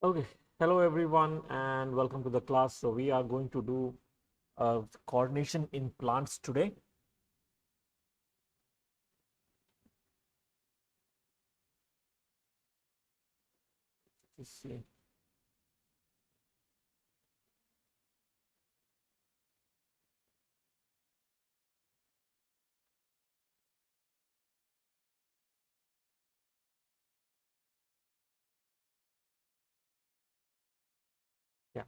Okay, hello everyone and welcome to the class. So we are going to do coordination in plants today. Let's see. Yeah.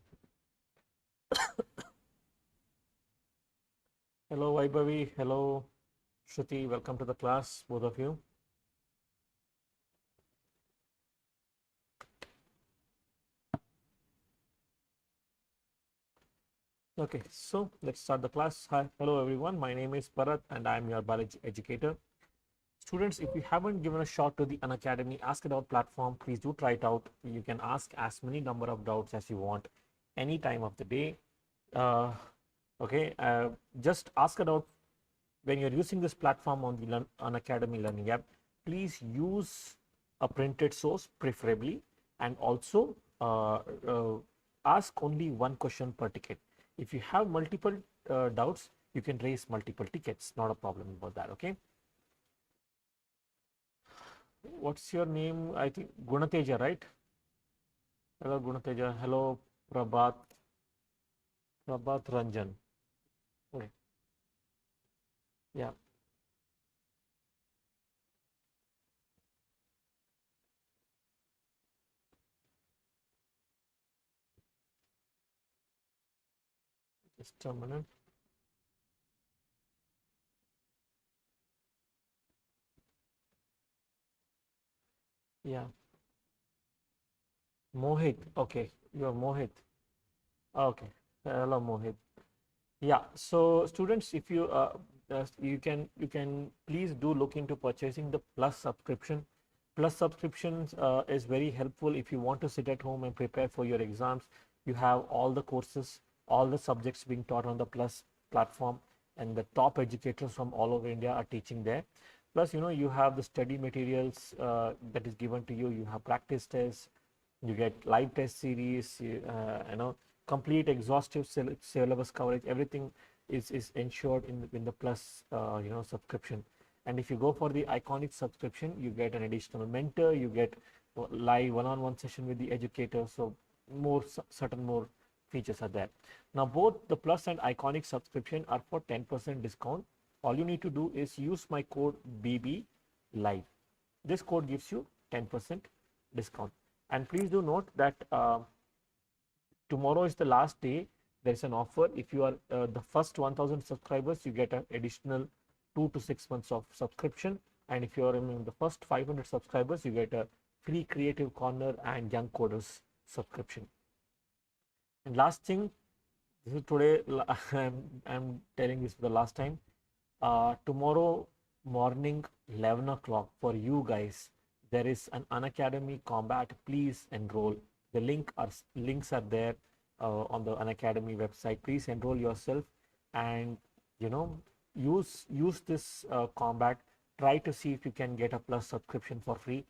Hello Vaibhavi, hello Shruti, welcome to the class, both of you. Okay, so let's start the class. Hi, hello everyone. My name is Bharat and I am your biology educator. Students, if you haven't given a shot to the Unacademy Ask It Out platform, please do try it out. You can ask as many number of doubts as you want any time of the day. Uh, okay, just ask it out when you're using this platform on the Unacademy Learning app. Please use a printed source preferably, and also ask only one question per ticket. If you have multiple doubts, you can raise multiple tickets. Not a problem about that. Okay. What's your name? I think Gunateja, right? Hello, Gunateja. Hello, Prabhat. Prabhat Ranjan. Okay. Yeah. Just a minute. Yeah. Mohit. Okay. You're Mohit. Okay. Hello, Mohit. Yeah. So, students, if you you can please do look into purchasing the Plus subscription. Plus subscriptions is very helpful if you want to sit at home and prepare for your exams. You have all the courses, all the subjects being taught on the Plus platform, and the top educators from all over India are teaching there. Plus, you have the study materials that is given to you. You have practice tests, you get live test series, complete exhaustive syllabus coverage. Everything is ensured in the Plus subscription. And if you go for the iconic subscription, you get an additional mentor, you get live one-on-one session with the educator. So more certain more features are there. Now both the Plus and iconic subscription are for 10% discount. All you need to do is use my code BB live. This code gives you 10% discount. And please do note that tomorrow is the last day. There's an offer. If you are the first 1000 subscribers, you get an additional 2 to 6 months of subscription. And if you are in the first 500 subscribers, you get a free Creative Corner and Young Coders subscription. And last thing, this is today, I'm telling this for the last time. Tomorrow morning, 11 o'clock for you guys, there is an Unacademy Combat. Please enroll. The links are there on the Unacademy website. Please enroll yourself and you know use this Combat. Try to see if you can get a Plus subscription for free.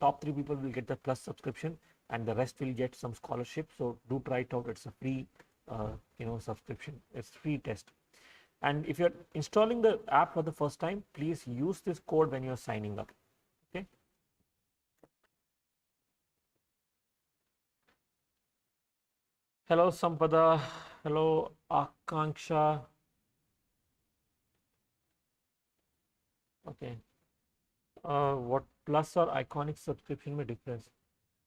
Top three people will get the Plus subscription, and the rest will get some scholarship. So do try it out. It's a free subscription. It's free test. And if you're installing the app for the first time, please use this code when you're signing up. Okay. Hello, Sampada. Hello, Akanksha. Okay. What Plus or iconic subscription may difference?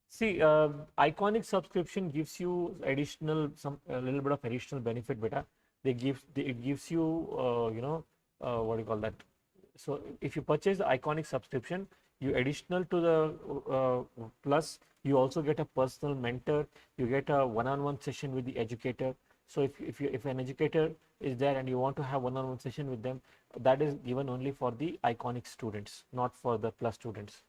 See, iconic subscription gives you additional some a little bit of additional benefit, beta. It gives you what do you call that? So if you purchase the iconic subscription, you additional to the Plus, you also get a personal mentor. You get a one-on-one session with the educator. So if an educator is there and you want to have one-on-one session with them, that is given only for the iconic students, not for the Plus students.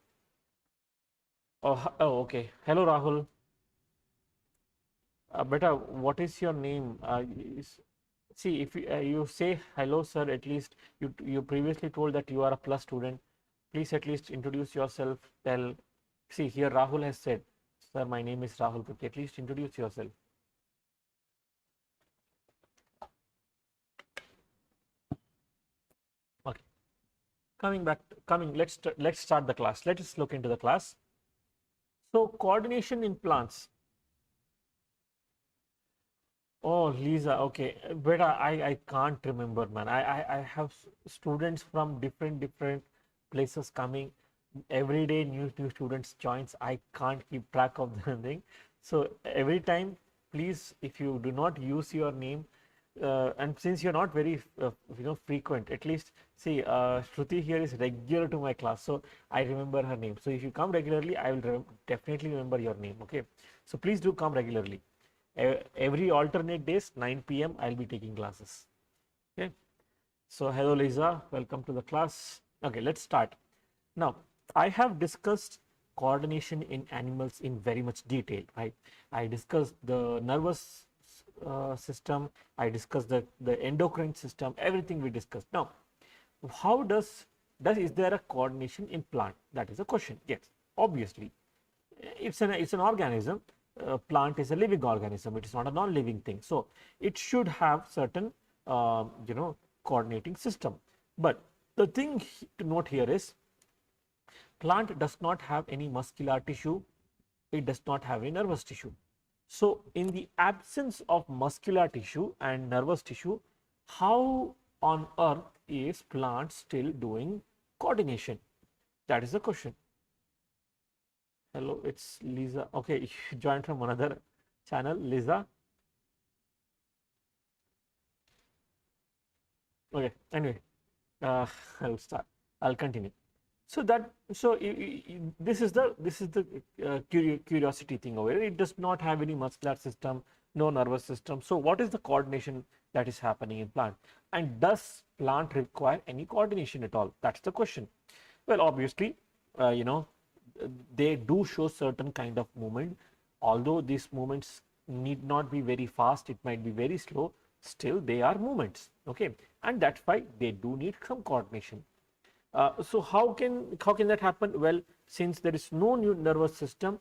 Oh, okay. Hello, Rahul. Beta, what is your name? See, if you say hello, sir, at least you previously told that you are a Plus student. Please at least introduce yourself. Tell. See, here Rahul has said. Sir, my name is Rahul Putty. At least introduce yourself. Okay. Let's start the class. Let us look into the class. So coordination in plants. Oh, Lisa, okay. But I can't remember, man. I have students from different places coming. Every day new students joins. I can't keep track of the thing. So every time, please, if you do not use your name, and since you're not very frequent, at least see, Shruti here is regular to my class, so I remember her name. So if you come regularly, I will definitely remember your name. Okay, so please do come regularly. Every alternate days 9 p.m. I'll be taking classes. Okay, so hello Lisa, welcome to the class. Okay, let's start. Now I have discussed coordination in animals in very much detail, right? I discussed the nervous system, I discussed the endocrine system, everything we discussed. Now how is there a coordination in plant? That is a question. Yes, obviously it's an organism. Plant is a living organism, it is not a non-living thing, so it should have certain coordinating system. But the thing to note here is plant does not have any muscular tissue, it does not have any nervous tissue. So in the absence of muscular tissue and nervous tissue, how on earth is plant still doing coordination? That is the question. Hello, it's Lisa. Okay, you joined from another channel, Lisa. Okay, anyway, I'll start. I'll continue. So this is the curiosity thing over here. It does not have any muscular system, no nervous system. So what is the coordination that is happening in plant? And does plant require any coordination at all? That's the question. Well, obviously, they do show certain kind of movement, although these movements need not be very fast, it might be very slow, still they are movements. Okay, and that's why they do need some coordination. So how can that happen? Well, since there is no new nervous system,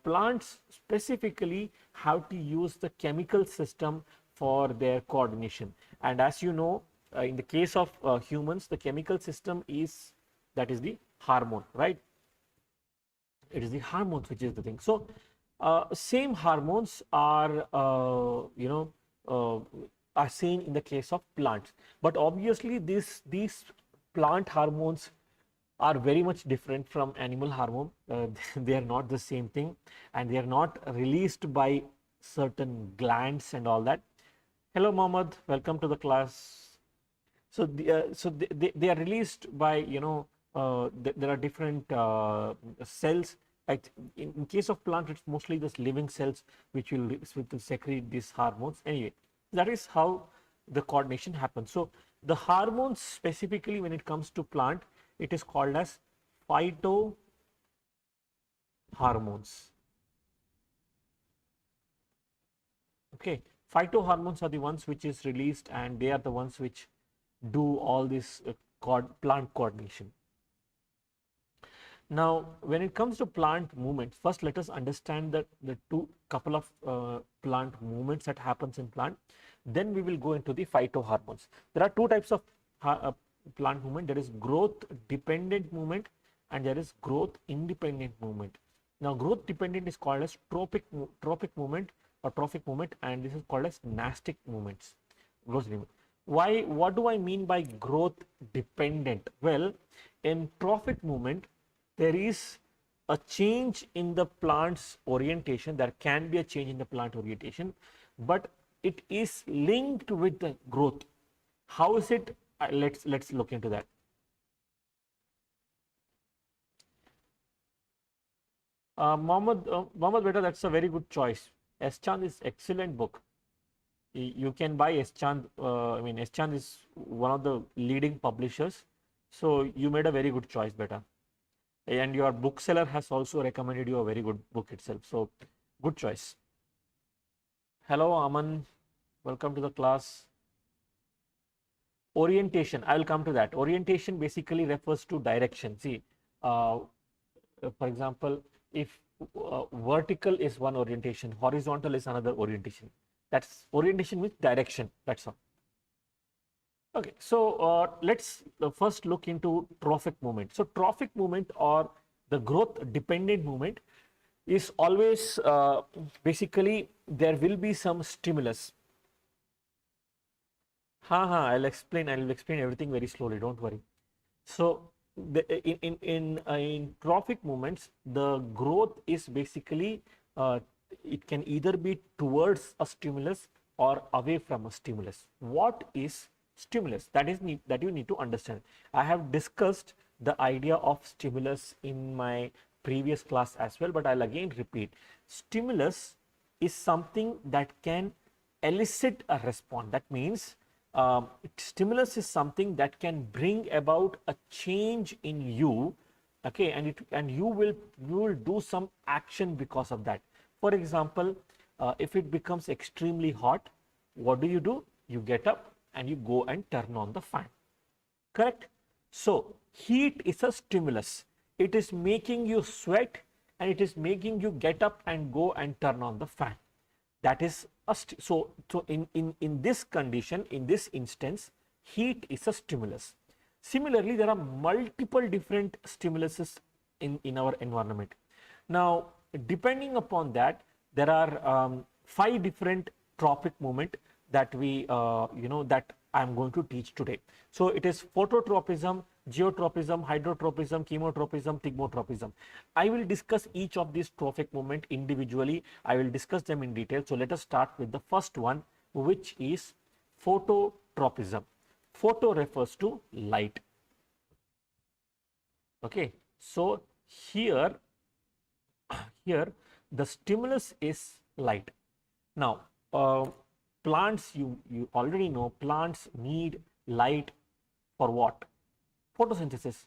plants specifically have to use the chemical system for their coordination. And as you know, in the case of humans, the chemical system is, that is the hormone, right? It is the hormones which is the thing. So same hormones are are seen in the case of plants, but obviously these plant hormones are very much different from animal hormone. They are not the same thing, and they are not released by certain glands and all that. Hello Mohammed, welcome to the class. So they are released by there are different cells. Like in case of plant, it's mostly this living cells which will secrete these hormones. Anyway, that is how the coordination happens. So the hormones specifically when it comes to plant, it is called as phytohormones. Okay, phytohormones are the ones which is released, and they are the ones which do all this plant coordination. Now, when it comes to plant movement, first let us understand that the couple of plant movements that happens in plant. Then we will go into the phytohormones. There are two types of plant movement. There is growth dependent movement and there is growth independent movement. Now, growth dependent is called as trophic movement or trophic movement, and this is called as nastic movements. Why? What do I mean by growth dependent? Well, in trophic movement, there is a change in the plant's orientation. There can be a change in the plant orientation, but it is linked with the growth. How is it? Let's look into that. Mohammed Beta, that's a very good choice. S. Chand is excellent book. You can buy S. Chand. I mean, S. Chand is one of the leading publishers. So you made a very good choice, Beta. And your bookseller has also recommended you a very good book itself. So good choice. Hello, Aman. Welcome to the class. Orientation, I will come to that. Orientation basically refers to direction. See, for example, if vertical is one orientation, horizontal is another orientation. That's orientation with direction, that's all. Okay, so let's first look into trophic movement. So trophic movement, or the growth dependent movement, is always basically there will be some stimulus. I'll explain everything very slowly, don't worry. So in trophic movements, the growth is basically it can either be towards a stimulus or away from a stimulus. What is stimulus? That you need to understand. I have discussed the idea of stimulus in my previous class as well, but I'll again repeat. Stimulus is something that can elicit a response. That means stimulus is something that can bring about a change in you, okay, and you will do some action because of that. For example, if it becomes extremely hot, what do? You get up and you go and turn on the fan, correct? So heat is a stimulus. It is making you sweat and it is making you get up and go and turn on the fan. That is so in this condition, in this instance, heat is a stimulus. Similarly, there are multiple different stimuluses in our environment. Now, depending upon that, there are 5 different trophic movement that we that I am going to teach today. So it is phototropism, geotropism, hydrotropism, chemotropism, thigmotropism. I will discuss each of these trophic movement individually. I will discuss them in detail. So let us start with the first one, which is phototropism. Photo refers to light. Okay, so here the stimulus is light. Now, plants, you already know, plants need light for what? Photosynthesis,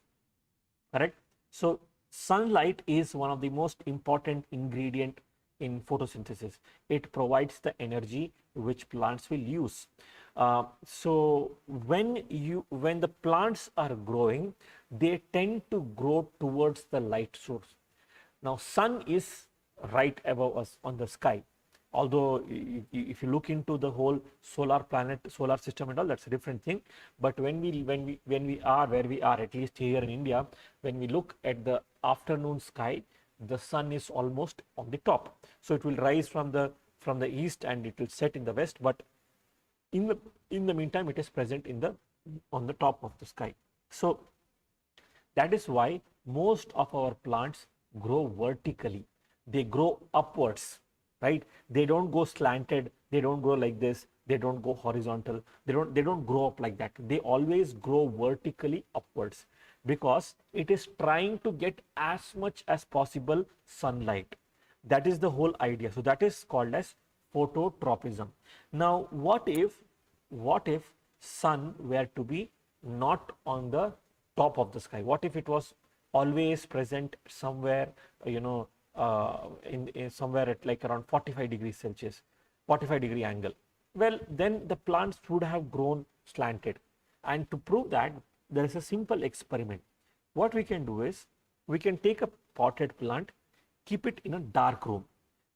correct? So sunlight is one of the most important ingredient in photosynthesis. It provides the energy which plants will use. So when the plants are growing, they tend to grow towards the light source. Now sun is right above us on the sky. Although if you look into the whole solar system and all, that's a different thing. But when we are where we are, at least here in India, when we look at the afternoon sky, the sun is almost on the top. So it will rise from the east and it will set in the west. But in the meantime, it is present on the top of the sky. So that is why most of our plants grow vertically. They grow upwards, right? They don't go slanted, they don't grow like this, they don't go horizontal, they don't grow up like that. They always grow vertically upwards because it is trying to get as much as possible sunlight. That is the whole idea. So that is called as phototropism. Now what if sun were to be not on the top of the sky? What if it was always present somewhere, in somewhere at like around 45 degrees Celsius, 45 degree angle? Well, then the plants would have grown slanted. And to prove that, there is a simple experiment. What we can do is, we can take a potted plant, keep it in a dark room.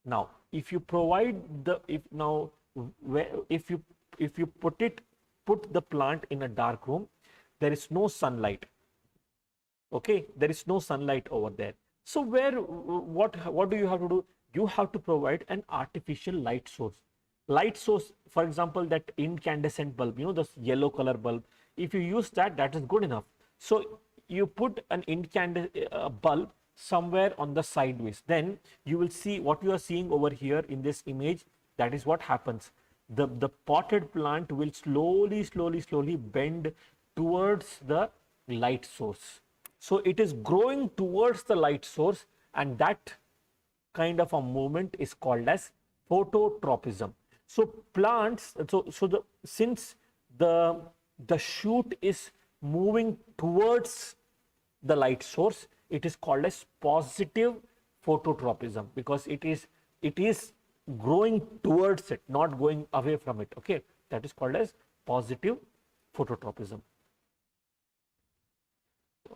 Now, if you provide if you put the plant in a dark room, there is no sunlight. Okay, there is no sunlight over there. So what do you have to do? You have to provide an artificial light source. Light source, for example, that incandescent bulb, this yellow color bulb. If you use that, that is good enough. So you put an incandescent bulb somewhere on the sideways. Then you will see what you are seeing over here in this image. That is what happens. The potted plant will slowly bend towards the light source. So it is growing towards the light source, and that kind of a movement is called as phototropism. So plants, since the shoot is moving towards the light source, it is called as positive phototropism, because it is growing towards it, not going away from it. Okay, that is called as positive phototropism.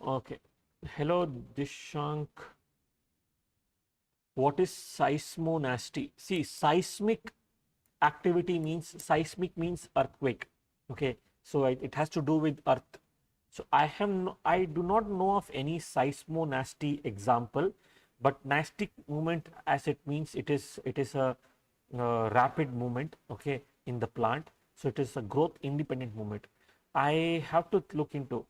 Okay, hello Dishank. What is seismonasty? See, seismic activity means, seismic means earthquake. Okay, so it has to do with earth. So I do not know of any seismonasty example, but nastic movement, as it means, it is a rapid movement, okay, in the plant. So it is a growth independent movement. I have to look into.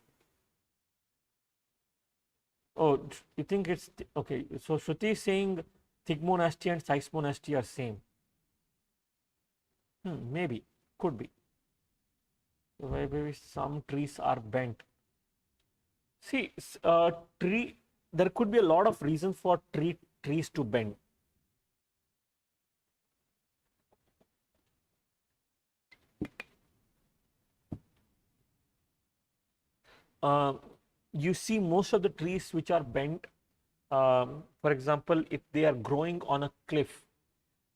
Oh, you think it's okay? So Shruti is saying thigmonasty and seismonasty are same. Maybe, could be. Maybe some trees are bent. See, tree. There could be a lot of reasons for trees to bend. Uh, you see most of the trees which are bent. For example, if they are growing on a cliff,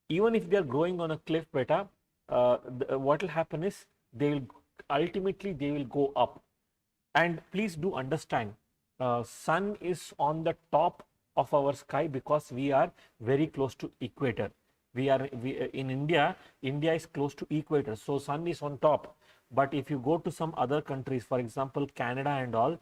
even if they are growing on a cliff, beta, what will happen is they will ultimately they will go up. And please do understand, sun is on the top of our sky because we are very close to equator. We in India. India is close to equator, so sun is on top. But if you go to some other countries, for example, Canada and all,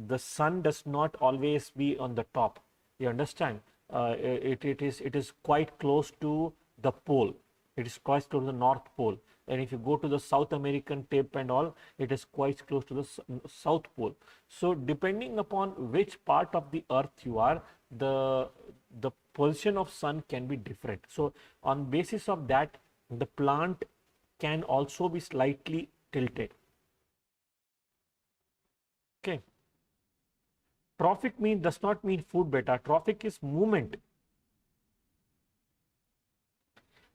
the sun does not always be on the top. You understand? It is quite close to the pole. It is quite close to the North Pole. And if you go to the South American tip and all, it is quite close to the South Pole. So depending upon which part of the earth you are, the position of sun can be different. So on basis of that, the plant can also be slightly tilted. Okay. Trophic mean does not mean food, beta. Trophic is movement.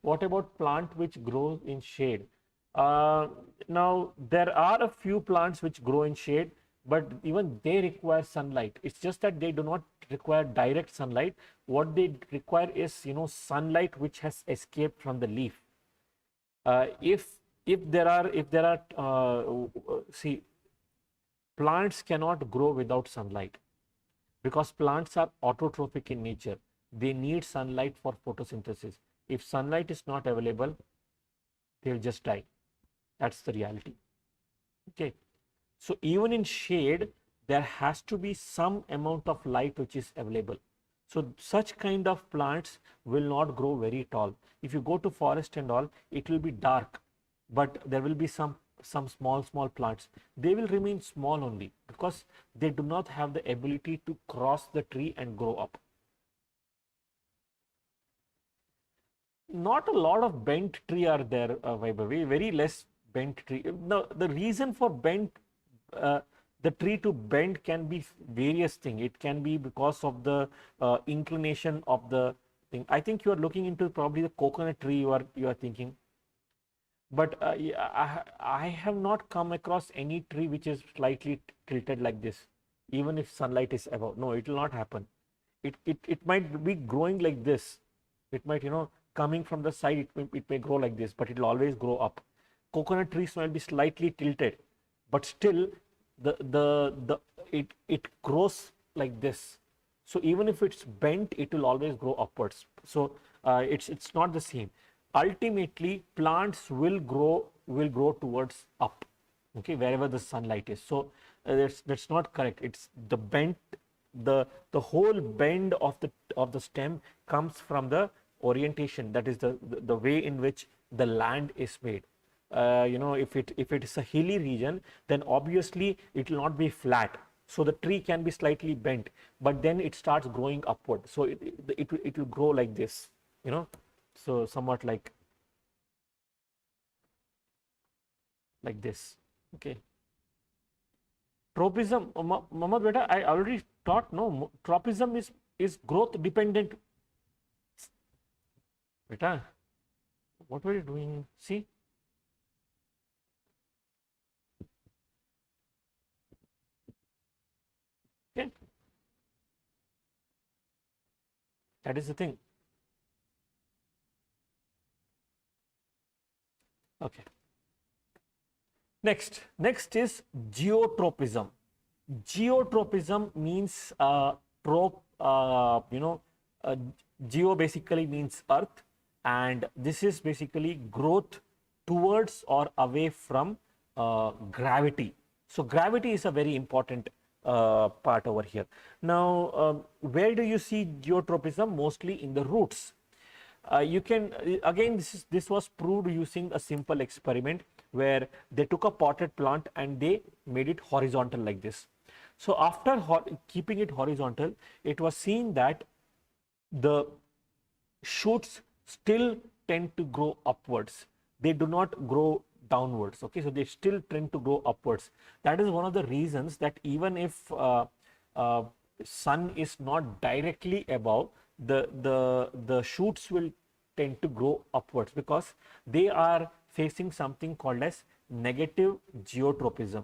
What about plant which grows in shade? Now, there are a few plants which grow in shade, but even they require sunlight. It's just that they do not require direct sunlight. What they require is, sunlight which has escaped from the leaf. See, plants cannot grow without sunlight because plants are autotrophic in nature. They need sunlight for photosynthesis. If sunlight is not available, they'll just die. That's the reality. Okay. So even in shade, there has to be some amount of light which is available. So such kind of plants will not grow very tall. If you go to forest and all, it will be dark, but there will be some small plants. They will remain small only because they do not have the ability to cross the tree and grow up. Not a lot of bent tree are there, Vaibhavi. Very less bent tree. Now, the reason for bent, the tree to bend can be various things. It can be because of the inclination of the thing. I think you are looking into probably the coconut tree. You are thinking, but I have not come across any tree which is slightly tilted like this, even if sunlight is above. No, it will not happen. It might be growing like this. It might, coming from the side, it may grow like this, but it will always grow up. Coconut trees might be slightly tilted, but still it grows like this. So even if it's bent, it will always grow upwards. So it's not the same. Ultimately, plants will grow towards up, okay, wherever the sunlight is. So that's not correct. It's the bent, the whole bend of the stem comes from the orientation, that is the way in which the land is made. If it is a hilly region, then obviously it will not be flat, so the tree can be slightly bent, but then it starts growing upward, so it will grow like this, so somewhat like this. Okay. Tropism, Mohammed beta, I already taught. No, tropism is growth dependent. Beta, what were you doing? See, okay, that is the thing. Okay. Next is geotropism. Geotropism means uh, geo basically means earth, and this is basically growth towards or away from gravity. So gravity is a very important part over here. Now, where do you see geotropism? Mostly in the roots. You can again, this was proved using a simple experiment where they took a potted plant and they made it horizontal like this. So after keeping it horizontal, it was seen that the shoots still tend to grow upwards. They do not grow downwards. Okay, so they still tend to grow upwards. That is one of the reasons that even if sun is not directly above, the shoots will tend to grow upwards because they are facing something called as negative geotropism.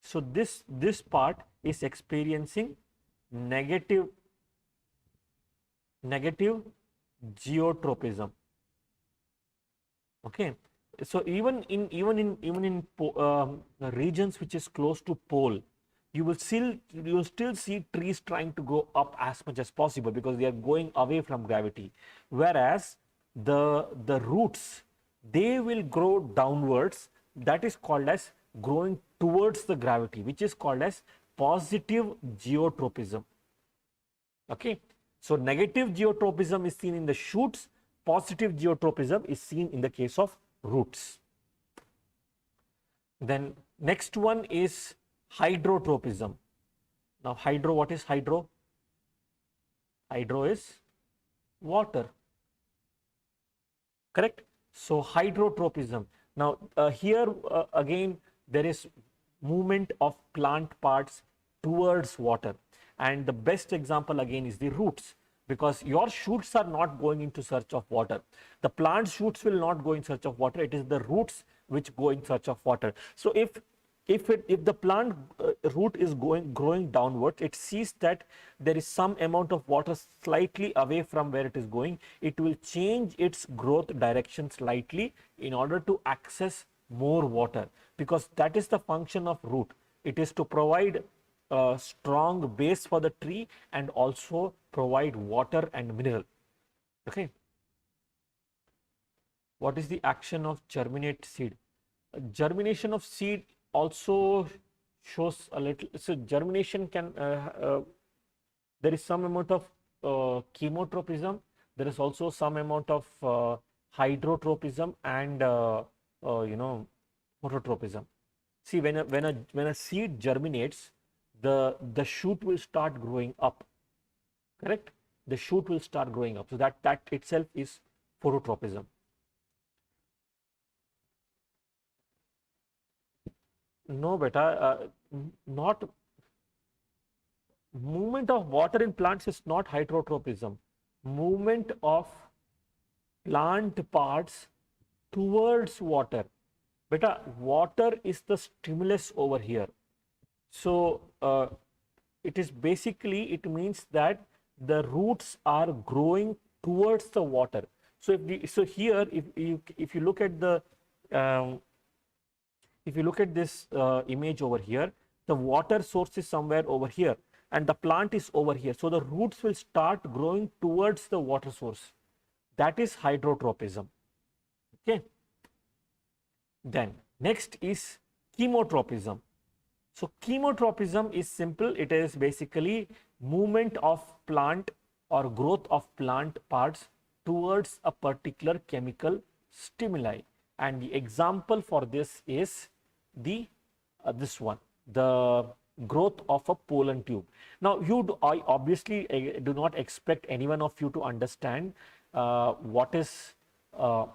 So this part is experiencing negative geotropism. Okay, so even in regions which is close to pole, you will still see trees trying to go up as much as possible because they are going away from gravity, whereas the roots, they will grow downwards. That is called as growing towards the gravity, which is called as positive geotropism. Okay, so negative geotropism is seen in the shoots, positive geotropism is seen in the case of roots. Then next one is hydrotropism. Now hydro, what is hydro? Hydro is water, correct? So hydrotropism. Now here again there is movement of plant parts towards water, and the best example again is the roots, because your shoots are not going into search of water. The plant shoots will not go in search of water. It is the roots which go in search of water. So if the plant root is growing downwards, it sees that there is some amount of water slightly away from where it is going. It will change its growth direction slightly in order to access more water, because that is the function of root. It is to provide a strong base for the tree and also provide water and mineral. Okay. What is the action of germinate seed? Germination of seed also shows a little. So germination can there is some amount of chemotropism. There is also some amount of hydrotropism and phototropism. See, when a seed germinates, the shoot will start growing up. Correct? The shoot will start growing up. So that itself is phototropism. No, beta, not movement of water in plants is not hydrotropism. Movement of plant parts towards water. Beta, water is the stimulus over here. So it is basically, it means that the roots are growing towards the water. So here, if you look at the if you look at this image over here, the water source is somewhere over here and the plant is over here. So the roots will start growing towards the water source. That is hydrotropism. Okay. Then next is chemotropism. So chemotropism is simple. It is basically movement of plant or growth of plant parts towards a particular chemical stimuli. And the example for this is the this one, the growth of a pollen tube. Now I obviously do not expect any one of you to understand what is a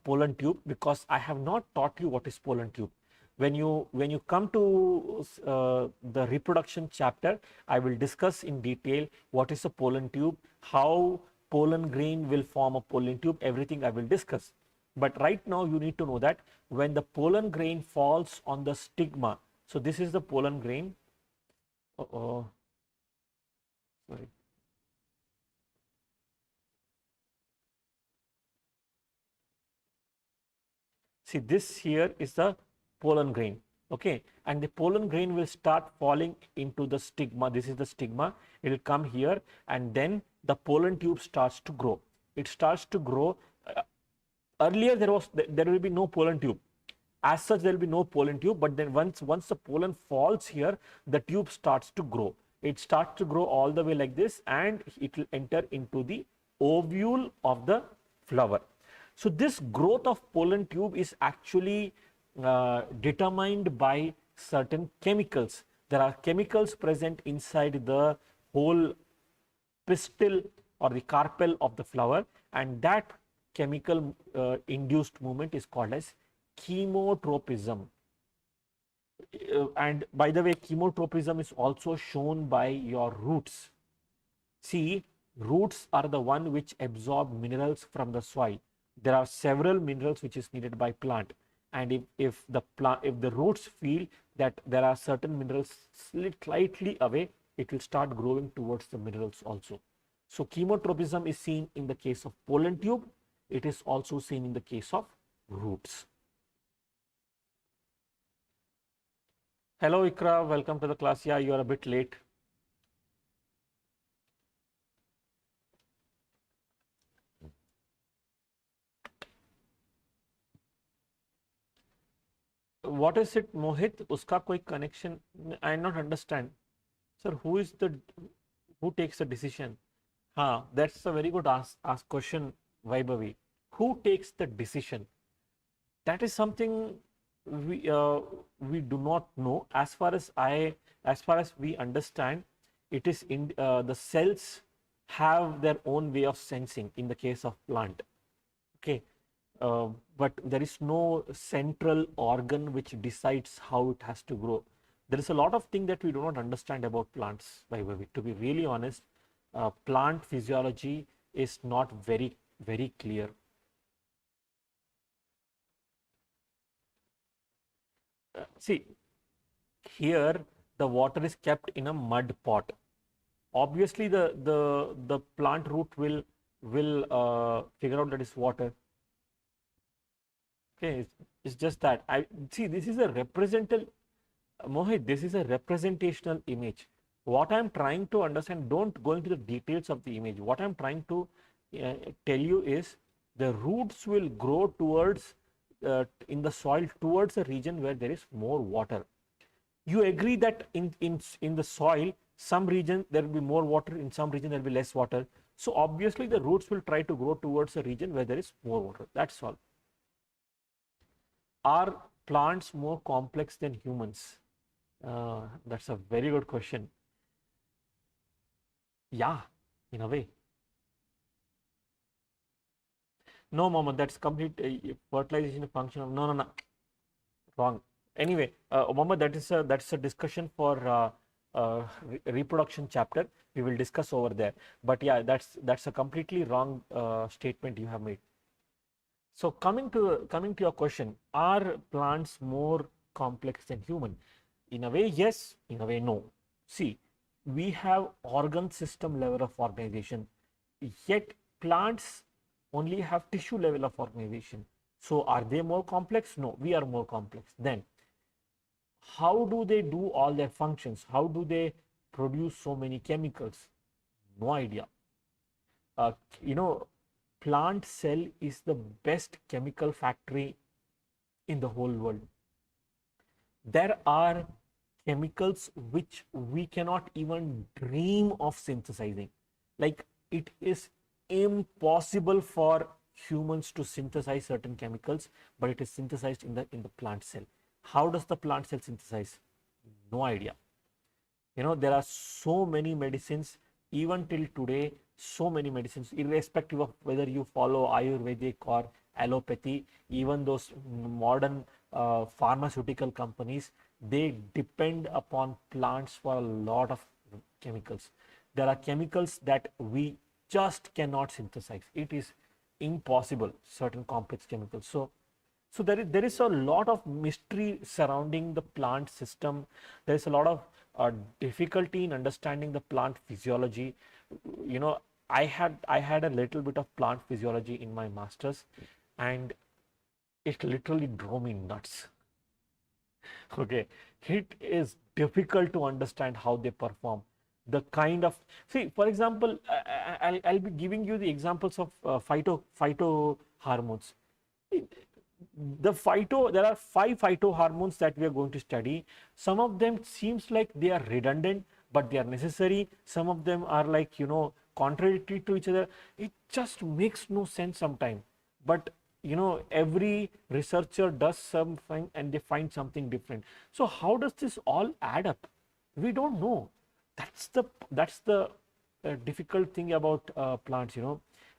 pollen tube, because I have not taught you what is pollen tube. When you come to the reproduction chapter, I will discuss in detail what is a pollen tube, how pollen grain will form a pollen tube, everything I will discuss. But right now you need to know that when the pollen grain falls on the stigma, so this is the pollen grain. Sorry. See, this here is the pollen grain. Okay, and the pollen grain will start falling into the stigma. This is the stigma. It will come here, and then the pollen tube starts to grow. It starts to grow. Earlier there will be no pollen tube. As such, there will be no pollen tube, but then once the pollen falls here, the tube starts to grow. It starts to grow all the way like this, and it will enter into the ovule of the flower. So this growth of pollen tube is actually determined by certain chemicals. There are chemicals present inside the whole pistil or the carpel of the flower, and that chemical induced movement is called as chemotropism. And by the way, chemotropism is also shown by your roots. See, roots are the one which absorb minerals from the soil. There are several minerals which is needed by plant, and if the roots feel that there are certain minerals slightly away, it will start growing towards the minerals also. So chemotropism is seen in the case of pollen tube. It is also seen in the case of roots. Hello Ikra, welcome to the class. Yeah, you are a bit late. What is it, Mohit? Uska koi connection? I not understand. Sir, who takes the decision? That's a very good ask question, Vaibhavi. Who takes the decision? That is something we do not know. As far as we understand, it is in the cells have their own way of sensing in the case of plant. Okay, but there is no central organ which decides how it has to grow. There is a lot of things that we do not understand about plants, by the way. To be really honest, plant physiology is not very, very clear. See, here the water is kept in a mud pot. Obviously, the plant root will figure out that it's water. Okay, it's just that. I see this is a representative, Mohit, this is a representational image. What I'm trying to understand, don't go into the details of the image. What I'm trying to tell you is the roots will grow towards in the soil towards a region where there is more water. You agree that in the soil, some region there will be more water, in some region there will be less water. So obviously the roots will try to grow towards a region where there is more water. That's all. Are plants more complex than humans? That's a very good question. Yeah, in a way. No, Mama, that's complete fertilization function of no, wrong. Anyway, Mama, that's a discussion for reproduction chapter. We will discuss over there. But yeah, that's a completely wrong statement you have made. So coming to your question, are plants more complex than human? In a way, yes. In a way, no. See, we have organ system level of organization, yet plants only have tissue level of organization. So are they more complex? No, we are more complex. Then how do they do all their functions? How do they produce so many chemicals? No idea. You know, plant cell is the best chemical factory in the whole world. There are chemicals which we cannot even dream of synthesizing. Like, it is impossible for humans to synthesize certain chemicals, but it is synthesized in the plant cell. How does the plant cell synthesize? No idea. You know, there are so many medicines, even till today, so many medicines, irrespective of whether you follow Ayurvedic or allopathy. Even those modern pharmaceutical companies, they depend upon plants for a lot of chemicals. There are chemicals that we just cannot synthesize. It is impossible, certain complex chemicals. So there is a lot of mystery surrounding the plant system. There is a lot of difficulty in understanding the plant physiology. You know, I had a little bit of plant physiology in my master's, and it literally drove me nuts. Okay, it is difficult to understand how they perform. The kind of, see, for example, I'll be giving you the examples of phyto hormones. The phyto, there are 5 phytohormones that we are going to study. Some of them seems like they are redundant, but they are necessary. Some of them are like, contradictory to each other. It just makes no sense sometimes. But every researcher does something and they find something different. So how does this all add up? We don't know. That's the difficult thing about plants.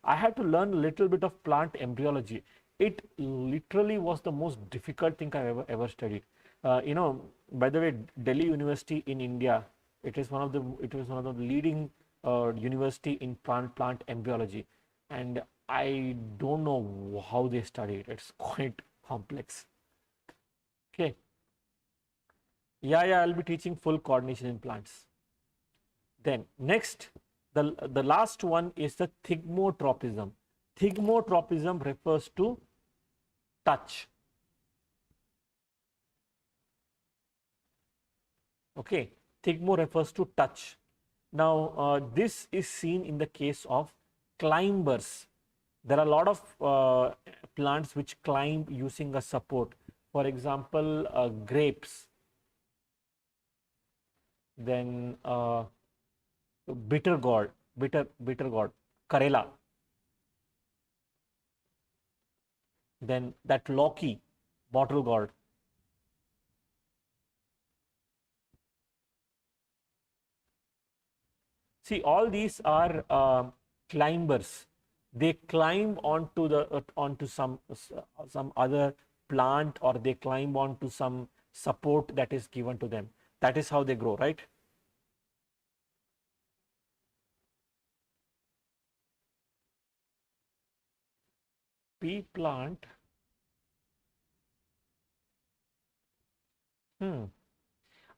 I had to learn a little bit of plant embryology. It literally was the most difficult thing I ever studied. By the way, Delhi University in India, it was one of the leading university in plant embryology, and I don't know how they study it. It's quite complex. Okay. Yeah, I'll be teaching full coordination in plants. Then next, the last one is the thigmotropism. Thigmotropism refers to touch. Okay, thigmo refers to touch. Now, this is seen in the case of climbers. There are a lot of plants which climb using a support. For example, grapes, then bitter gourd, bitter gourd, Karela, then that Loki, bottle gourd. See, all these are climbers. They climb onto some other plant, or they climb onto some support that is given to them. That is how they grow, right? Pea plant.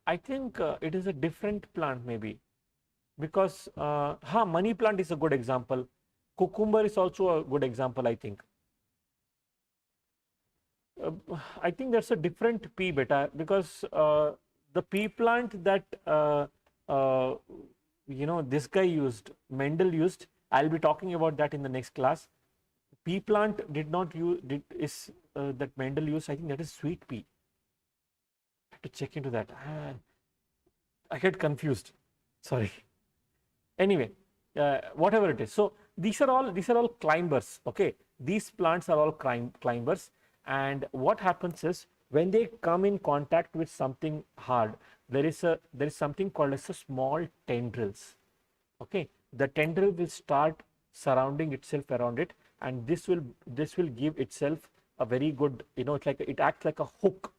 I think it is a different plant maybe, because money plant is a good example. Cucumber is also a good example, I think. I think that's a different pea beta, because the pea plant that this guy used, Mendel used. I'll be talking about that in the next class. Pea plant did not use that Mendel used. I think that is sweet pea. I have to check into that. I get confused. Sorry. Anyway, whatever it is. So these are all climbers. Okay, these plants are all climbers. And what happens is, when they come in contact with something hard, there is something called as a small tendrils. Okay, the tendril will start surrounding itself around it, and this will give itself a very good, it's like it acts like a hook,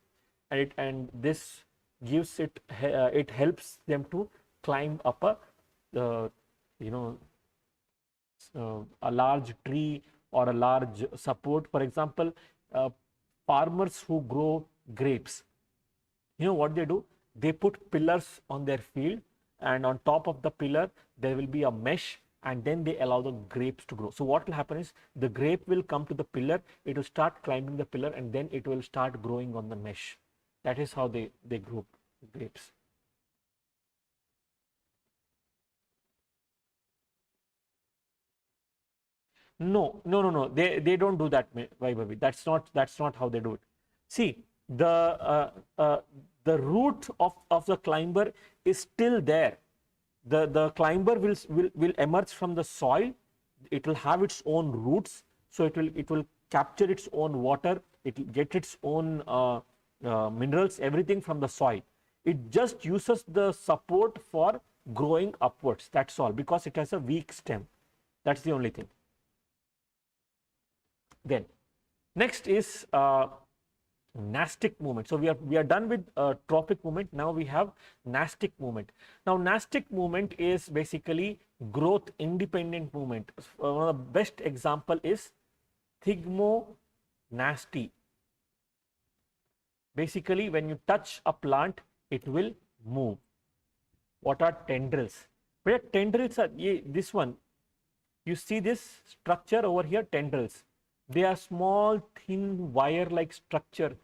and this gives it helps them to climb up uh, you know a large tree or a large support. For example, farmers who grow grapes, what they do? They put pillars on their field, and on top of the pillar there will be a mesh, and then they allow the grapes to grow. So what will happen is, the grape will come to the pillar, it will start climbing the pillar, and then it will start growing on the mesh. That is how they grow grapes. No. They don't do that, Vaibhavi. That's not how they do it. See, the root of the climber is still there. The climber will emerge from the soil. It will have its own roots, so it will capture its own water. It will get its own minerals, everything from the soil. It just uses the support for growing upwards. That's all, because it has a weak stem. That's the only thing. Then next is nastic movement. So we are done with trophic movement. Now we have nastic movement. Now nastic movement is basically growth independent movement. One of the best example is thigmonasty. Basically, when you touch a plant, it will move. What are tendrils? Where tendrils are this one. You see this structure over here, tendrils. They are small, thin, wire-like structure.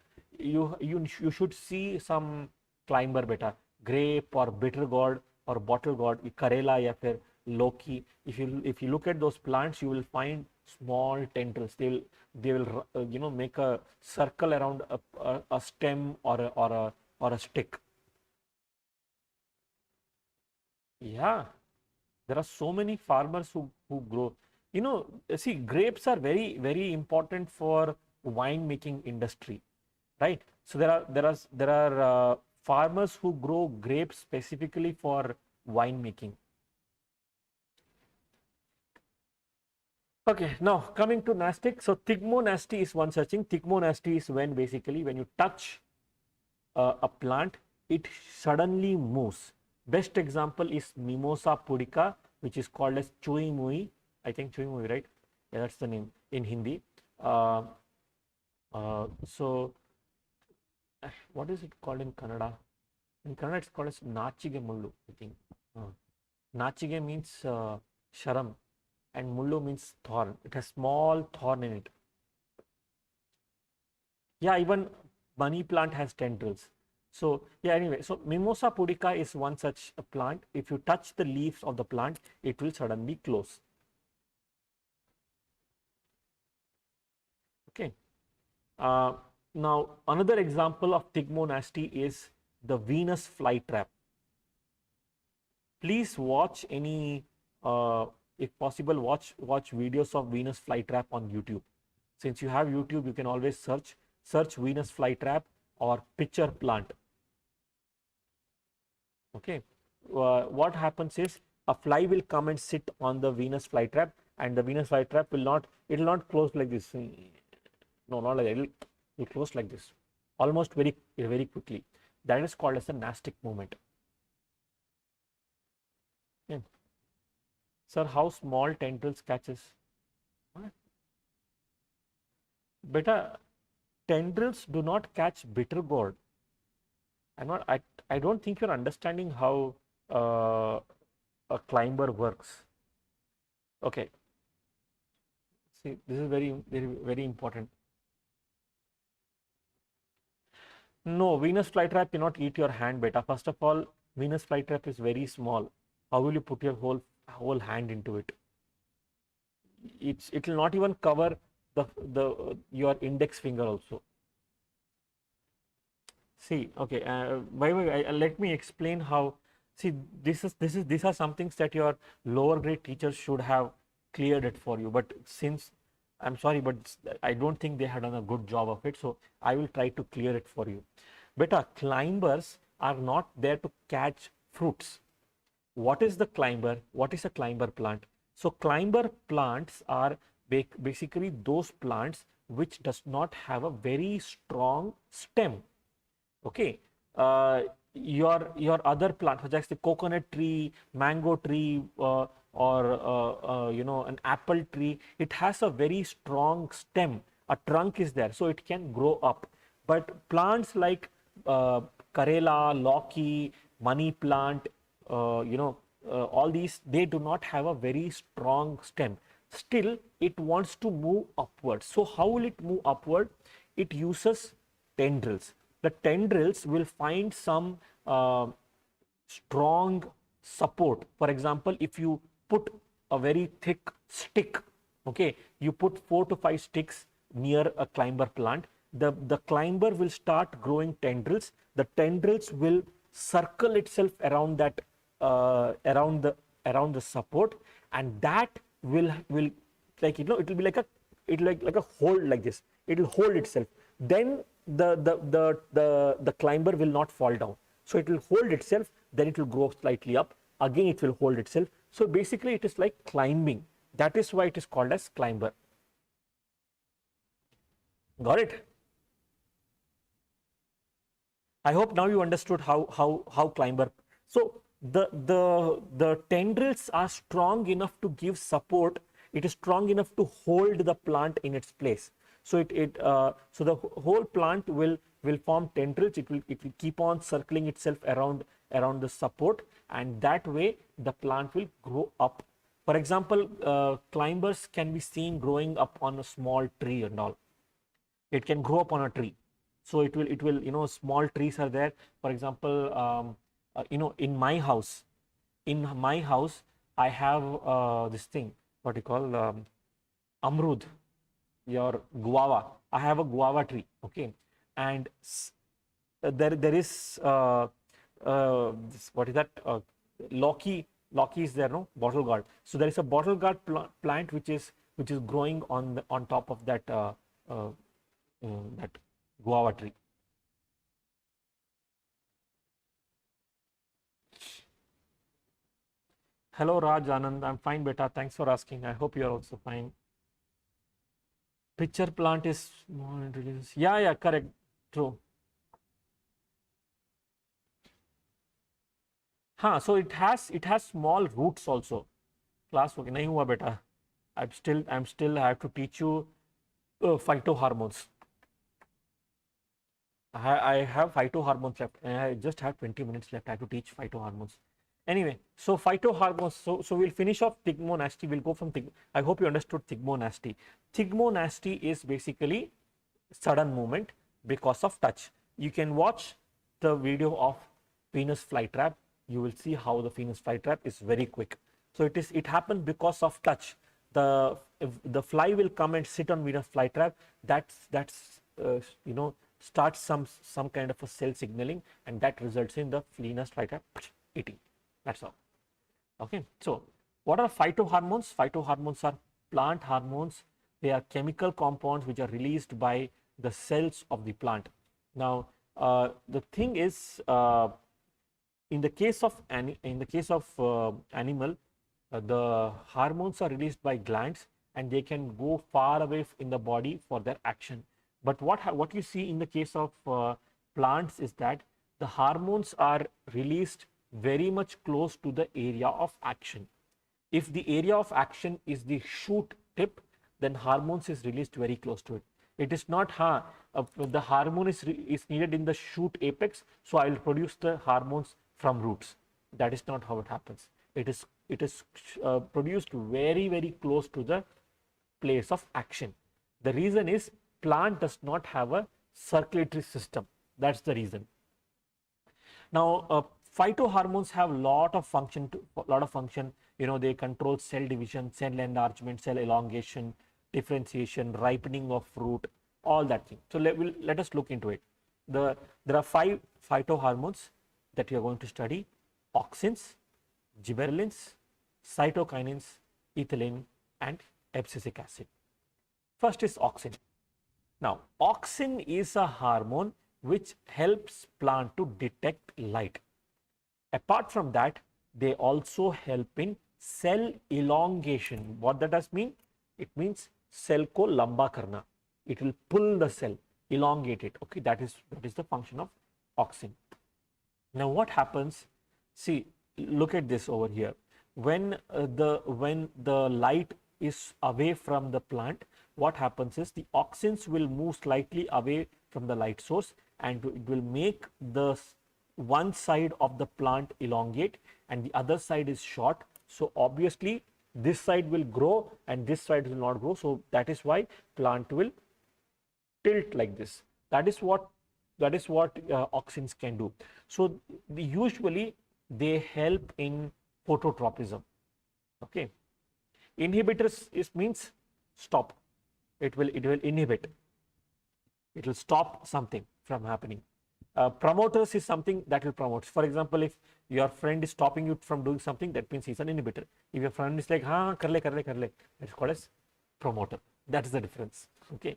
you should see some climber beta, grape or bitter gourd or bottle gourd, karela या फिर loki. If you look at those plants, you will find small tendrils. They will make a circle around a stem or a stick. Yeah, there are so many farmers who grow. See, grapes are very important for wine making industry, right? So there are farmers who grow grapes specifically for wine making. Okay, now coming to nastic. So thigmonasty is one such thing. Thigmonasty is when basically when you touch a plant, it suddenly moves. Best example is Mimosa pudica, which is called as chui mui. I think chui mui, right? Yeah, that's the name in Hindi. So what is it called in Kannada? In Kannada, it's called as nachige mullu, I think. Nachige means sharam, and mullu means thorn. It has small thorn in it. Yeah, even money plant has tendrils. So yeah, anyway, so Mimosa pudica is one such a plant. If you touch the leaves of the plant, it will suddenly close. Okay. Now another example of thigmonasty is the Venus flytrap. Please watch any, if possible, watch videos of Venus flytrap on YouTube. Since you have YouTube, you can always search Venus flytrap or pitcher plant. Okay, what happens is a fly will come and sit on the Venus flytrap, and the Venus flytrap will not close like this. No, not like that. It will close like this, almost very quickly. That is called as a nastic movement. Okay. Sir, how small tendrils catches? What? Beta, tendrils do not catch bitter gourd. I don't think you're understanding how a climber works. Okay. See, this is very important. No, Venus flytrap cannot eat your hand, beta. First of all, Venus flytrap is very small. How will you put your whole hand into it? It will not even cover your index finger also. See, okay. Let me explain how. See, these are some things that your lower grade teachers should have cleared it for you. But since I'm sorry, but I don't think they had done a good job of it. So I will try to clear it for you. Beta, climbers are not there to catch fruits. What is the climber? What is a climber plant? So climber plants are basically those plants which does not have a very strong stem. Okay, your other plant, such as the coconut tree, mango tree, or an apple tree, it has a very strong stem. A trunk is there, so it can grow up. But plants like karela, loki, money plant, all these, they do not have a very strong stem. Still, it wants to move upward. So how will it move upward? It uses tendrils. The tendrils will find some strong support. For example, if you put a very thick stick, okay, you put 4 to 5 sticks near a climber plant, the climber will start growing tendrils. The tendrils will circle itself around that around the support, and that will like it will be like a hold like this. It will hold itself. Then the climber will not fall down. So it will hold itself, then it will grow slightly up. Again, it will hold itself. So basically, it is like climbing. That is why it is called as climber. Got it? I hope now you understood how climber. So the tendrils are strong enough to give support. It is strong enough to hold the plant in its place. So so the whole plant will form tendrils. It will keep on circling itself around the support, and that way the plant will grow up. For example, climbers can be seen growing up on a small tree and all. It can grow up on a tree. So it will, you know, small trees are there. For example, you know, in my house, I have this thing, what you call, amrud, your guava. I have a guava tree, okay, and there is what is that? Loki is there, no, bottle gourd. So there is a bottle gourd plant which is growing on top of that that guava tree. Hello Raj Anand, I'm fine, beta. Thanks for asking. I hope you are also fine. Pitcher plant is more introduced. Yeah, yeah, correct. True. हाँ, so it has small roots also. Class okay नहीं हुआ बेटा. I'm still I have to teach you phytohormones. I have phytohormones left, and I just have 20 minutes left. I have to teach phytohormones. Anyway, so phytohormones. So we'll finish off thigmonasty. We'll go from I hope you understood thigmonasty. Thigmonasty is basically sudden movement because of touch. You can watch the video of Venus flytrap. You will see how the Venus flytrap is very quick. So it happens because of touch. The fly will come and sit on Venus flytrap. That's you know, starts some kind of a cell signaling, and that results in the Venus flytrap eating. That's all. Okay. So what are phytohormones? Phytohormones are plant hormones. They are chemical compounds which are released by the cells of the plant. Now, the thing is, in the case of animal, the hormones are released by glands, and they can go far away in the body for their action. But what you see in the case of plants is that the hormones are released very much close to the area of action. If the area of action is the shoot tip, then hormones is released very close to it. It is not the hormone is needed in the shoot apex, so I will produce the hormones from roots. That is not how it happens. It is produced very close to the place of action. The reason is plant does not have a circulatory system. That's the reason. Now, phytohormones have a lot of function. You know, they control cell division, cell enlargement, cell elongation, differentiation, ripening of fruit, all that thing. So let us look into it. There are 5 phytohormones that you are going to study: auxins, gibberellins, cytokinins, ethylene, and abscisic acid. First is auxin. Now, auxin is a hormone which helps plant to detect light. Apart from that, they also help in cell elongation. What that does mean? It means cell ko lamba karna. It will pull the cell, elongate it. Okay, that is the function of auxin. Now, what happens? See, look at this over here. When the light is away from the plant, what happens is the auxins will move slightly away from the light source, and it will make the one side of the plant elongate and the other side is short. So obviously this side will grow and this side will not grow. So that is why plant will tilt like this. That is what auxins can do. So usually they help in phototropism. Okay. Inhibitors means stop. It will inhibit. It will stop something from happening. Promoters is something that will promote. For example, if your friend is stopping you from doing something, that means he's an inhibitor. If your friend is like, हाँ कर ले, that's called as promoter. That is the difference. Okay.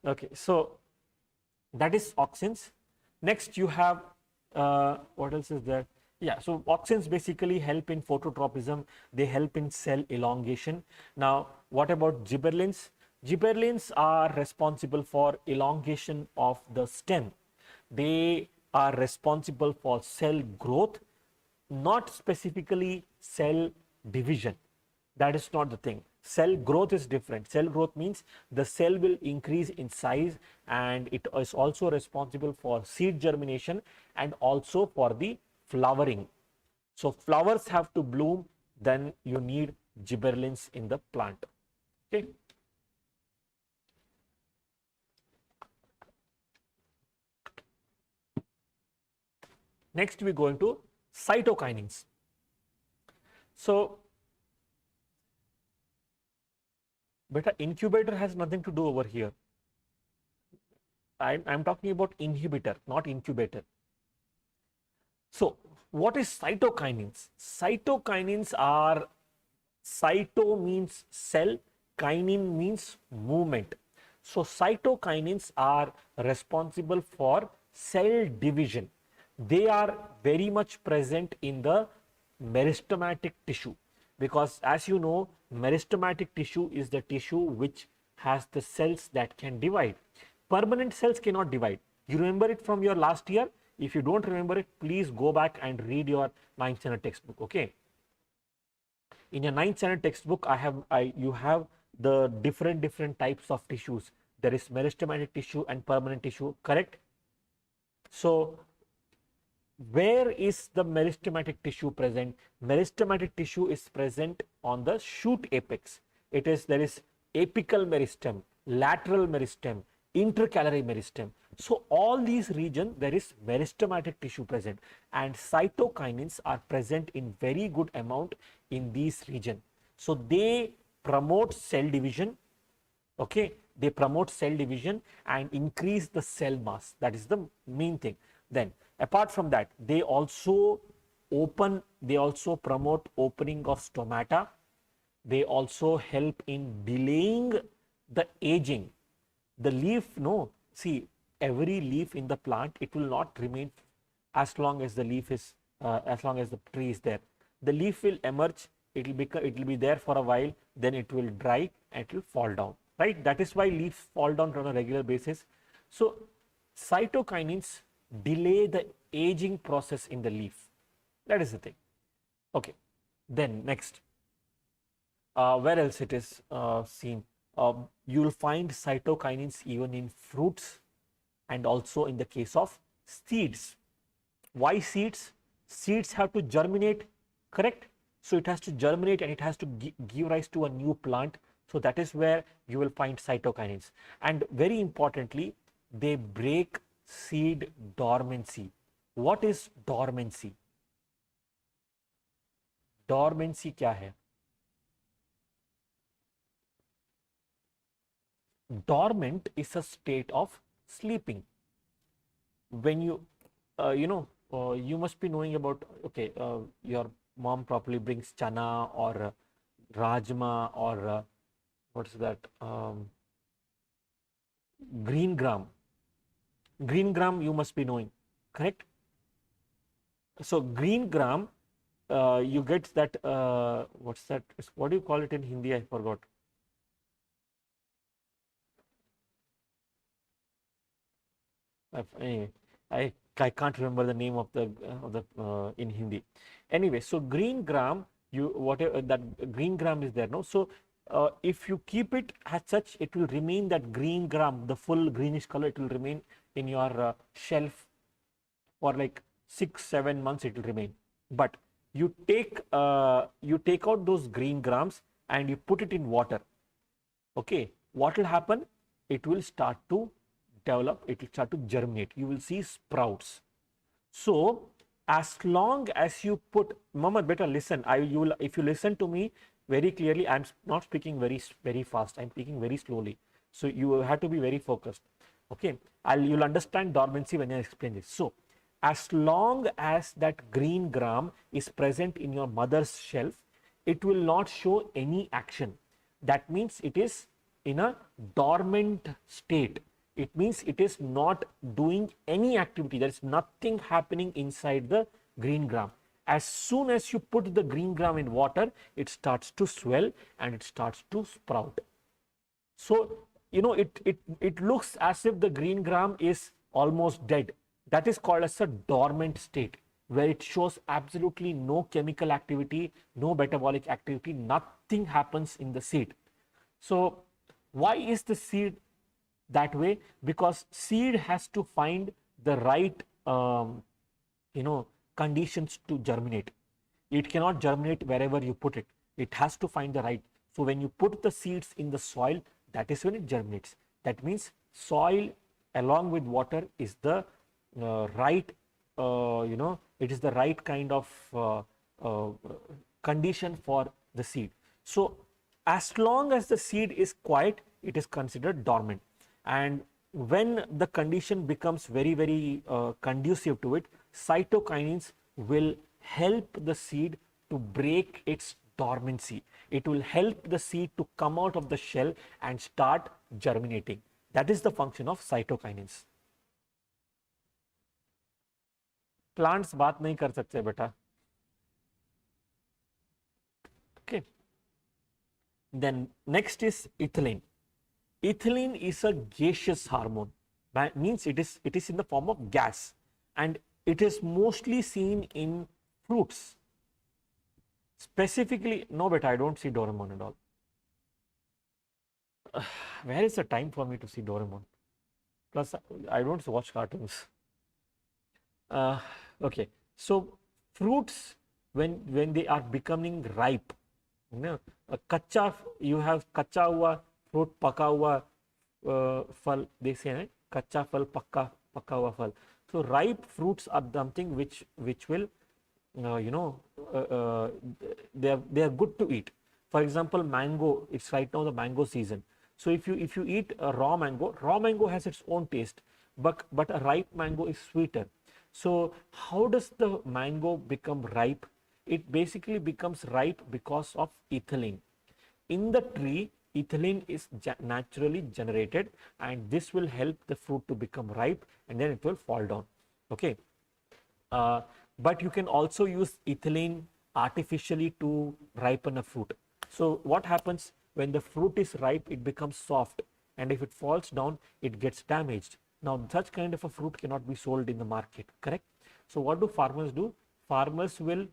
Okay. So that is auxins. Next, you have what else is there? Yeah. So auxins basically help in phototropism. They help in cell elongation. Now, what about gibberellins? Gibberellins are responsible for elongation of the stem. They are responsible for cell growth, not specifically cell division. That is not the thing. Cell growth is different. Cell growth means the cell will increase in size, and it is also responsible for seed germination and also for the flowering. So flowers have to bloom, then you need gibberellins in the plant. Okay. Next, we go into cytokinins. So, beta, incubator has nothing to do over here. I'm talking about inhibitor, not incubator. So, what is cytokinins? Cytokinins are, cyto means cell, kinin means movement. So, cytokinins are responsible for cell division. They are very much present in the meristematic tissue, because as you know, meristematic tissue is the tissue which has the cells that can divide. Permanent cells cannot divide. You remember it from your last year. If you don't remember it, please go back and read your 9th standard textbook. Okay. In your 9th standard textbook, you have the different types of tissues. There is meristematic tissue and permanent tissue, correct? So, where is the meristematic tissue present? Meristematic tissue is present on the shoot apex. There is apical meristem, lateral meristem, intercalary meristem. So, all these regions there is meristematic tissue present, and cytokinins are present in very good amount in these region. So, they promote cell division, okay, they promote cell division and increase the cell mass. That is the main thing. Then apart from that, they also promote opening of stomata. They also help in delaying the aging. The leaf, no, see, every leaf in the plant, it will not remain as long as the leaf is, as long as the tree is there. The leaf will emerge, it will be there for a while, then it will dry and it will fall down, right? That is why leaves fall down on a regular basis. So, cytokinins delay the aging process in the leaf. That is the thing. Okay. Then next, where else it is seen? You will find cytokinins even in fruits and also in the case of seeds. Why seeds? Seeds have to germinate, correct? So, it has to germinate and it has to give rise to a new plant. So, that is where you will find cytokinins. And very importantly, they break seed dormancy. What is dormancy? Dormancy क्या है? Dormant is a state of sleeping. When you you must be knowing about, okay, your mom probably brings chana or rajma or what's that, green gram. Green gram you must be knowing, correct? So, green gram, you get that, what's that, what do you call it in Hindi? I forgot. Anyway, I can't remember the name of the in Hindi. Anyway, so green gram, whatever that green gram is there, no. So, if you keep it as such, it will remain that green gram, the full greenish color. It will remain in your shelf for like 6-7 months. It will remain. But you take out those green grams and you put it in water. Okay, what will happen? It will start to develop, it will start to germinate. You will see sprouts. So, as long as you put, Mama, better listen. If you listen to me very clearly, I'm not speaking very fast. I'm speaking very slowly. So, you have to be very focused. Okay, you'll understand dormancy when I explain this. So, as long as that green gram is present in your mother's shelf, it will not show any action. That means it is in a dormant state. It means it is not doing any activity. There is nothing happening inside the green gram. As soon as you put the green gram in water, it starts to swell and it starts to sprout. So, you know, it looks as if the green gram is almost dead. That is called as a dormant state, where it shows absolutely no chemical activity, no metabolic activity, nothing happens in the seed. So, why is the seed that way? Because seed has to find the right conditions to germinate. It cannot germinate wherever you put it. It has to find the right. So, when you put the seeds in the soil, that is when it germinates. That means soil along with water is the right it is the right kind of uh, condition for the seed. So as long as the seed is quiet, it is considered dormant. And when the condition becomes very conducive to it, cytokinins will help the seed to break its dormancy. It will help the seed to come out of the shell and start germinating. That is the function of cytokinins. Plants बात नहीं कर सकते बेटा. Okay. Then next is ethylene. Ethylene is a gaseous hormone. That means it is in the form of gas, and it is mostly seen in fruits. Specifically, no, but I don't see Doraemon at all. Where is the time for me to see Doraemon? Plus, I don't watch cartoons. Okay, so fruits, when they are becoming ripe, कच्चा, you have कच्चा हुआ fruit, पका हुआ फल, they say, right? कच्चा फल, पका हुआ फल. So ripe fruits are something which will they are good to eat. For example, mango, it's right now the mango season. So if you eat a raw mango has its own taste, but a ripe mango is sweeter. So how does the mango become ripe? It basically becomes ripe because of ethylene. In the tree, ethylene is naturally generated, and this will help the fruit to become ripe, and then it will fall down. Okay. But you can also use ethylene artificially to ripen a fruit. So what happens when the fruit is ripe? It becomes soft, and if it falls down, it gets damaged. Now such kind of a fruit cannot be sold in the market, correct? So what do farmers do? Farmers will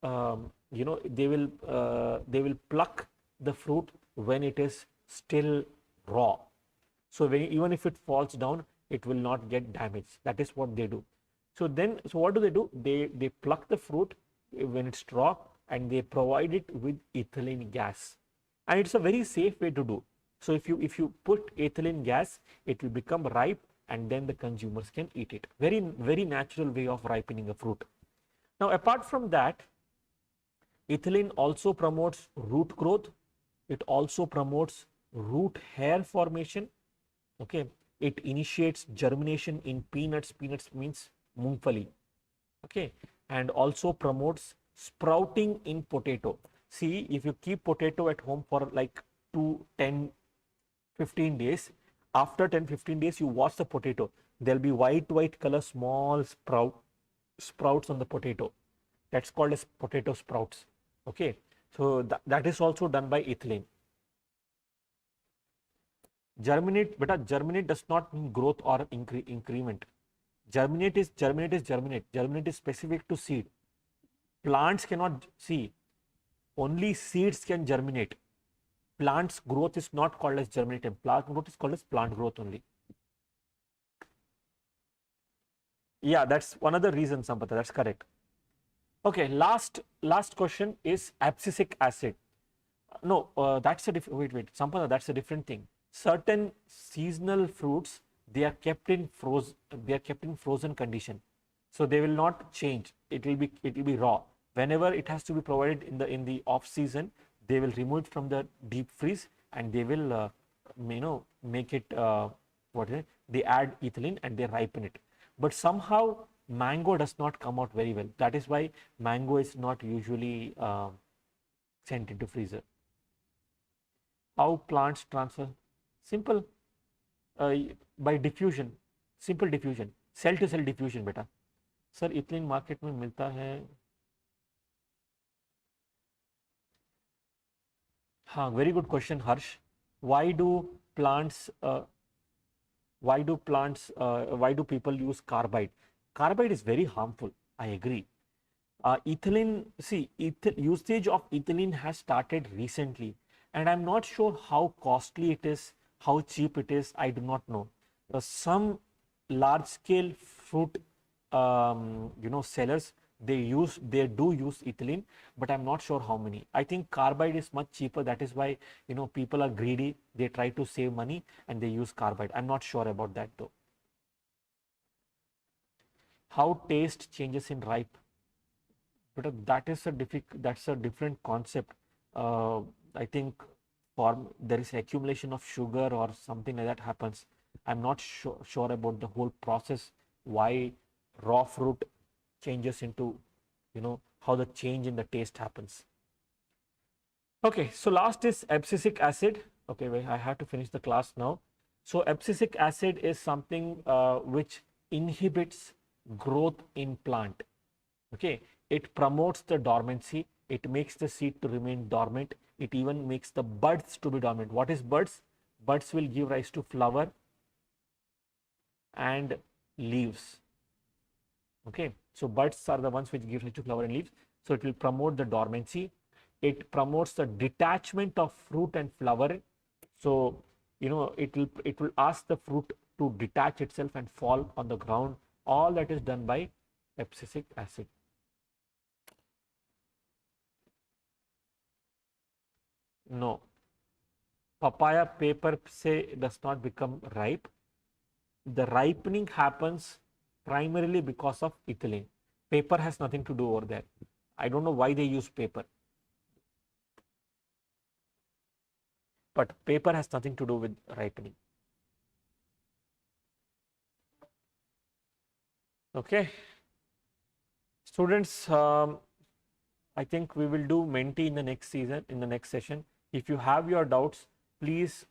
they will pluck the fruit when it is still raw. So even if it falls down, it will not get damaged. That is what they do. So what do? They pluck the fruit when it's raw, and they provide it with ethylene gas, and it's a very safe way to do. So if you put ethylene gas, it will become ripe, and then the consumers can eat it. Very natural way of ripening a fruit. Now apart from that, ethylene also promotes root growth. It also promotes root hair formation. Okay, it initiates germination in peanuts. Peanuts means mungfali. Okay, and also promotes sprouting in potato. See, if you keep potato at home for like 10-15 days, after 10-15 days you watch the potato, there'll be white color small sprouts on the potato. That's called as potato sprouts. Okay, so that is also done by ethylene. Germinate, but germinate does not mean growth or increment. Germinate is germinate. Germinate is specific to seed. Plants cannot see. Only seeds can germinate. Plants growth is not called as germinating. Plant growth is called as plant growth only. Yeah, that's one other reason, Sampata. That's correct. Okay, last question is abscisic acid. No, that's a different. Wait, Sampata, that's a different thing. Certain seasonal fruits, they are kept in frozen condition, so they will not change. It will be raw. Whenever it has to be provided in the off season, they will remove it from the deep freeze, and they will make it they add ethylene and they ripen it. But somehow mango does not come out very well. That is why mango is not usually sent into freezer. How plants transfer? Simple, by diffusion, simple diffusion, cell to cell diffusion. बेटा sir ethylene market में मिलता है. हाँ, very good question, Harsh. Why do people use carbide? Carbide is very harmful, I agree. Ethylene, see, usage of ethylene has started recently, and I'm not sure how costly it is, how cheap it is, I do not know. Some large scale fruit sellers, they do use ethylene, but I'm not sure how many. I think carbide is much cheaper. That is why people are greedy. They try to save money and they use carbide. I'm not sure about that though. how taste changes in ripe. But that's a different concept. I think there is accumulation of sugar or something like that happens. I'm not sure about the whole process, why raw fruit changes into, how the change in the taste happens. Okay, so last is abscisic acid. Okay, wait, I have to finish the class now. So abscisic acid is something which inhibits growth in plant. Okay, it promotes the dormancy. It makes the seed to remain dormant. It even makes the buds to be dormant. What is buds? Buds will give rise to flower and leaves. Okay, so buds are the ones which give rise to flower and leaves. So it will promote the dormancy. It promotes the detachment of fruit and flower. So it will ask the fruit to detach itself and fall on the ground. All that is done by abscisic acid. No, papaya paper say does not become ripe. The ripening happens primarily because of ethylene. Paper has nothing to do over there. I don't know why they use paper, but paper has nothing to do with ripening. Okay, students, I think we will do Menti in the next season, in the next session. If you have your doubts, please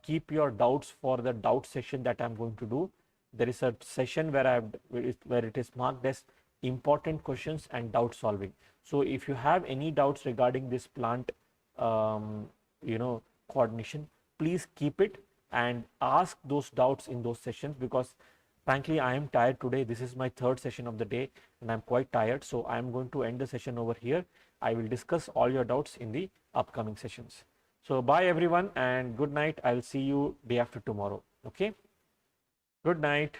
keep your doubts for the doubt session that I'm going to do. There is a session where it is marked as important questions and doubt solving. So if you have any doubts regarding this plant, coordination, please keep it and ask those doubts in those sessions, because frankly, I am tired today. This is my third session of the day and I'm quite tired. So I'm going to end the session over here. I will discuss all your doubts in the upcoming sessions. So bye everyone and good night. I'll see you day after tomorrow. Okay. Good night.